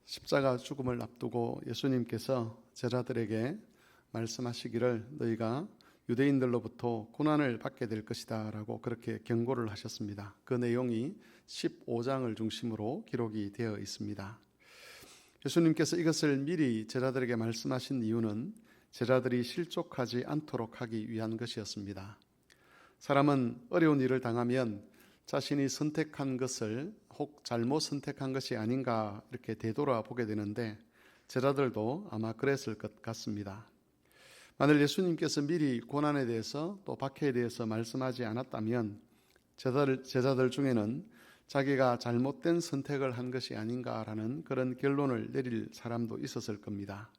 십자가 죽음을 앞두고 예수님께서 제자들에게 말씀하시기를 너희가 유대인들로부터 고난을 받게 될 것이다 라고 그렇게 경고를 하셨습니다. 그 내용이 15장을 중심으로 기록이 되어 있습니다. 예수님께서 이것을 미리 제자들에게 말씀하신 이유는 제자들이 실족하지 않도록 하기 위한 것이었습니다. 사람은 어려운 일을 당하면 자신이 선택한 것을 혹 잘못 선택한 것이 아닌가 이렇게 되돌아보게 되는데 제자들도 아마 그랬을 것 같습니다. 만일 예수님께서 미리 고난에 대해서 또 박해에 대해서 말씀하지 않았다면 제자들 중에는 자기가 잘못된 선택을 한 것이 아닌가라는 그런 결론을 내릴 사람도 있었을 겁니다.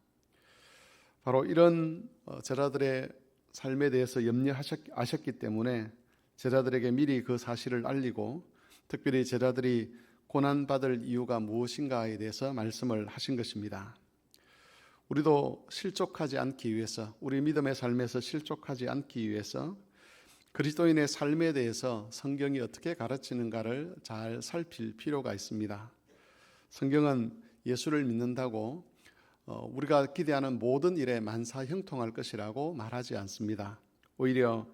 바로 이런 제자들의 삶에 대해서 염려하셨기 때문에 제자들에게 미리 그 사실을 알리고 특별히 제자들이 고난받을 이유가 무엇인가에 대해서 말씀을 하신 것입니다. 우리도 실족하지 않기 위해서, 우리 믿음의 삶에서 실족하지 않기 위해서 그리스도인의 삶에 대해서 성경이 어떻게 가르치는가를 잘 살필 필요가 있습니다. 성경은 예수를 믿는다고 우리가 기대하는 모든 일에 만사형통할 것이라고 말하지 않습니다. 오히려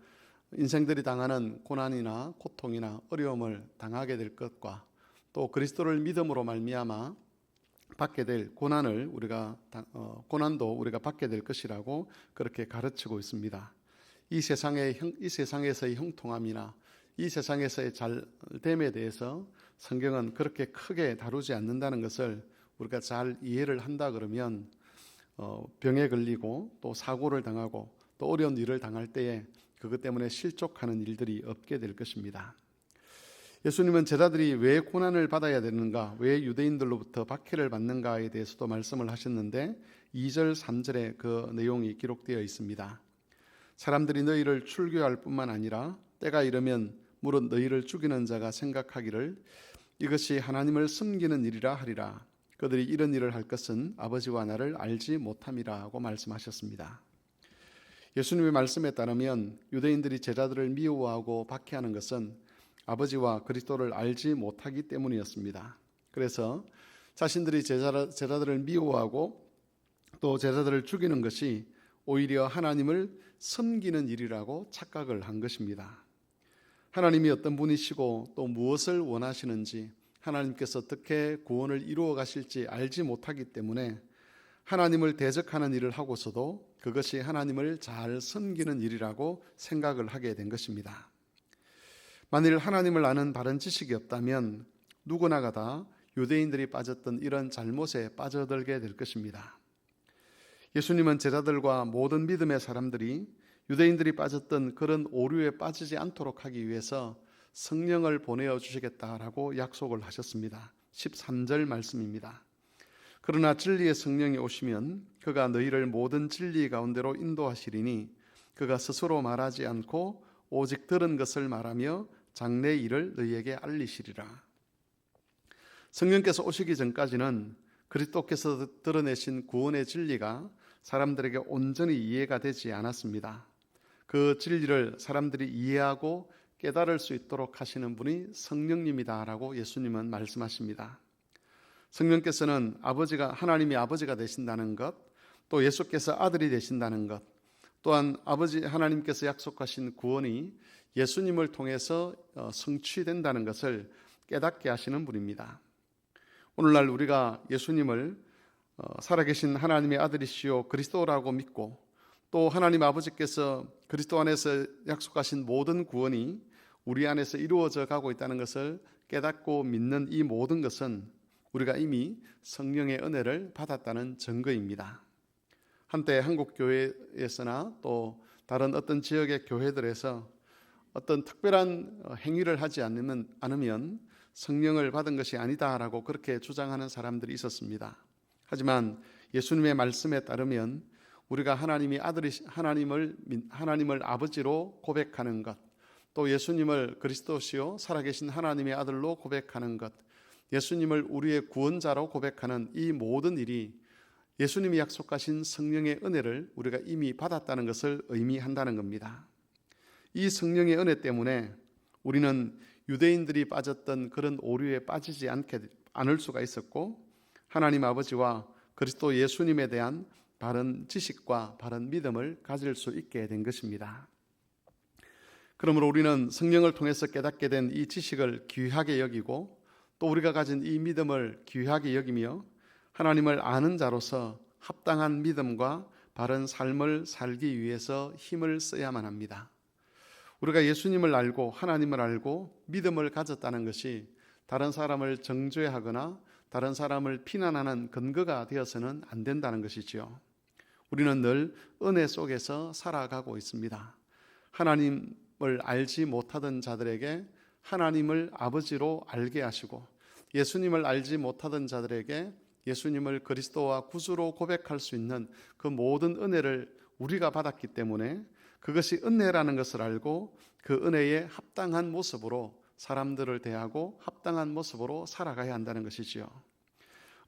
인생들이 당하는 고난이나 고통이나 어려움을 당하게 될 것과 또 그리스도를 믿음으로 말미암아 받게 될 고난도 우리가 받게 될 것이라고 그렇게 가르치고 있습니다. 이 세상에서의 형통함이나 이 세상에서의 잘됨에 대해서 성경은 그렇게 크게 다루지 않는다는 것을 우리가 잘 이해를 한다 그러면 병에 걸리고 또 사고를 당하고 또 어려운 일을 당할 때에 그것 때문에 실족하는 일들이 없게 될 것입니다. 예수님은 제자들이 왜 고난을 받아야 되는가, 왜 유대인들로부터 박해를 받는가에 대해서도 말씀을 하셨는데 2절, 3절에 그 내용이 기록되어 있습니다. 사람들이 너희를 출교할 뿐만 아니라 때가 이르면 무릇 너희를 죽이는 자가 생각하기를 이것이 하나님을 섬기는 일이라 하리라. 그들이 이런 일을 할 것은 아버지와 나를 알지 못함이라 하고 말씀하셨습니다. 예수님의 말씀에 따르면 유대인들이 제자들을 미워하고 박해하는 것은 아버지와 그리스도를 알지 못하기 때문이었습니다. 그래서 자신들이 제자들을 미워하고 또 제자들을 죽이는 것이 오히려 하나님을 섬기는 일이라고 착각을 한 것입니다. 하나님이 어떤 분이시고 또 무엇을 원하시는지 하나님께서 어떻게 구원을 이루어 가실지 알지 못하기 때문에 하나님을 대적하는 일을 하고서도 그것이 하나님을 잘 섬기는 일이라고 생각을 하게 된 것입니다. 만일 하나님을 아는 바른 지식이 없다면 누구나가 다 유대인들이 빠졌던 이런 잘못에 빠져들게 될 것입니다. 예수님은 제자들과 모든 믿음의 사람들이 유대인들이 빠졌던 그런 오류에 빠지지 않도록 하기 위해서 성령을 보내어 주시겠다라고 약속을 하셨습니다. 13절 말씀입니다. 그러나 진리의 성령이 오시면 그가 너희를 모든 진리 가운데로 인도하시리니 그가 스스로 말하지 않고 오직 들은 것을 말하며 장래 일을 너희에게 알리시리라. 성령께서 오시기 전까지는 그리스도께서 드러내신 구원의 진리가 사람들에게 온전히 이해가 되지 않았습니다. 그 진리를 사람들이 이해하고 깨달을 수 있도록 하시는 분이 성령님이다라고 예수님은 말씀하십니다. 성령께서는 하나님이 아버지가 되신다는 것, 또 예수께서 아들이 되신다는 것, 또한 아버지 하나님께서 약속하신 구원이 예수님을 통해서 성취된다는 것을 깨닫게 하시는 분입니다. 오늘날 우리가 예수님을 살아계신 하나님의 아들이시요 그리스도라고 믿고 또 하나님 아버지께서 그리스도 안에서 약속하신 모든 구원이 우리 안에서 이루어져 가고 있다는 것을 깨닫고 믿는 이 모든 것은 우리가 이미 성령의 은혜를 받았다는 증거입니다. 한때 한국 교회에서나 또 다른 어떤 지역의 교회들에서 어떤 특별한 행위를 하지 않으면 성령을 받은 것이 아니다라고 그렇게 주장하는 사람들이 있었습니다. 하지만 예수님의 말씀에 따르면 우리가 하나님을 아버지로 고백하는 것, 또 예수님을 그리스도시요 살아계신 하나님의 아들로 고백하는 것, 예수님을 우리의 구원자로 고백하는 이 모든 일이 예수님이 약속하신 성령의 은혜를 우리가 이미 받았다는 것을 의미한다는 겁니다. 이 성령의 은혜 때문에 우리는 유대인들이 빠졌던 그런 오류에 빠지지 않을 수가 있었고 하나님 아버지와 그리스도 예수님에 대한 바른 지식과 바른 믿음을 가질 수 있게 된 것입니다. 그러므로 우리는 성령을 통해서 깨닫게 된 이 지식을 귀하게 여기고 또 우리가 가진 이 믿음을 귀하게 여기며 하나님을 아는 자로서 합당한 믿음과 바른 삶을 살기 위해서 힘을 써야만 합니다. 우리가 예수님을 알고 하나님을 알고 믿음을 가졌다는 것이 다른 사람을 정죄하거나 다른 사람을 비난하는 근거가 되어서는 안 된다는 것이지요. 우리는 늘 은혜 속에서 살아가고 있습니다. 하나님을 알지 못하던 자들에게 하나님을 아버지로 알게 하시고 예수님을 알지 못하던 자들에게 예수님을 그리스도와 구주로 고백할 수 있는 그 모든 은혜를 우리가 받았기 때문에 그것이 은혜라는 것을 알고 그 은혜에 합당한 모습으로 사람들을 대하고 합당한 모습으로 살아가야 한다는 것이지요.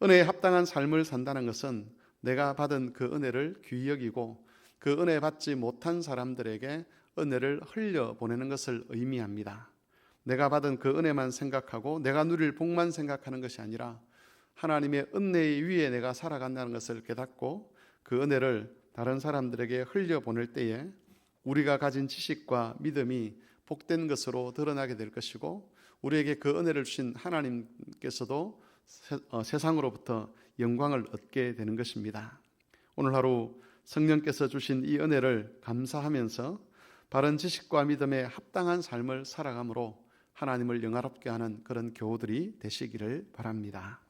은혜에 합당한 삶을 산다는 것은 내가 받은 그 은혜를 귀히 여기고 그 은혜 받지 못한 사람들에게 은혜를 흘려보내는 것을 의미합니다. 내가 받은 그 은혜만 생각하고 내가 누릴 복만 생각하는 것이 아니라 하나님의 은혜 위에 내가 살아간다는 것을 깨닫고 그 은혜를 다른 사람들에게 흘려보낼 때에 우리가 가진 지식과 믿음이 복된 것으로 드러나게 될 것이고 우리에게 그 은혜를 주신 하나님께서도 세상으로부터 영광을 얻게 되는 것입니다. 오늘 하루 성령께서 주신 이 은혜를 감사하면서 바른 지식과 믿음에 합당한 삶을 살아감으로 하나님을 영화롭게 하는 그런 교우들이 되시기를 바랍니다.